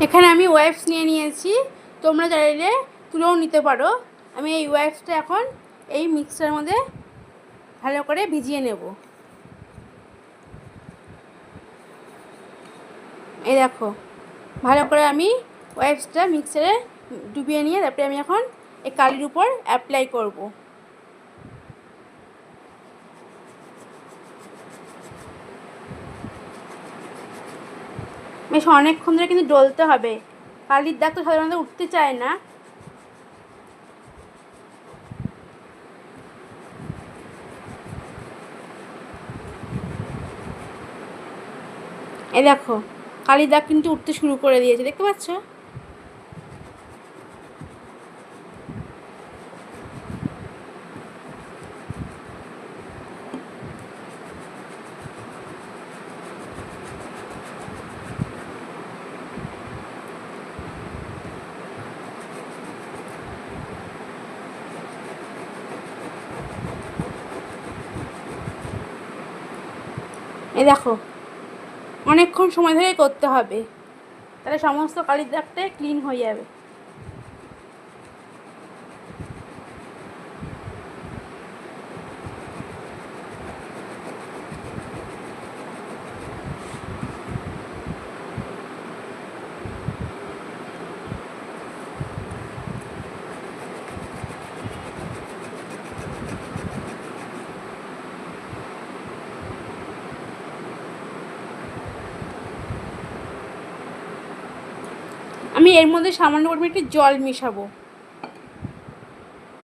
এখানে আমি ওয়াইপস নিয়ে নিয়েছি, তোমরা চাইলে তুলেও নিতে পারো। আমি এই ওয়াইপসটা এখন এই মিক্সারের মধ্যে ভালো করে ভিজিয়ে নেব। এই দেখো, ভালো করে আমি ওয়াইপসটা মিক্সারে ডুবিয়ে নিয়ে তারপরে আমি এখন এই কালির উপর অ্যাপ্লাই করব। বেশ অনেকক্ষণ ধরে কিন্তু ডলতে হবে, কালির দাগ তো সাধারণত উঠতে চায় না। এই দেখো, কালির দাগ কিন্তু উঠতে শুরু করে দিয়েছে, দেখতে পাচ্ছ? এই দেখো, অনেকক্ষণ সময় ধরে করতে হবে, তাহলে সমস্ত কালির দাগটাই ক্লিন হয়ে যাবে। আমি এর মধ্যে সামান্য পরিমাণে একটু জল মেশাবো।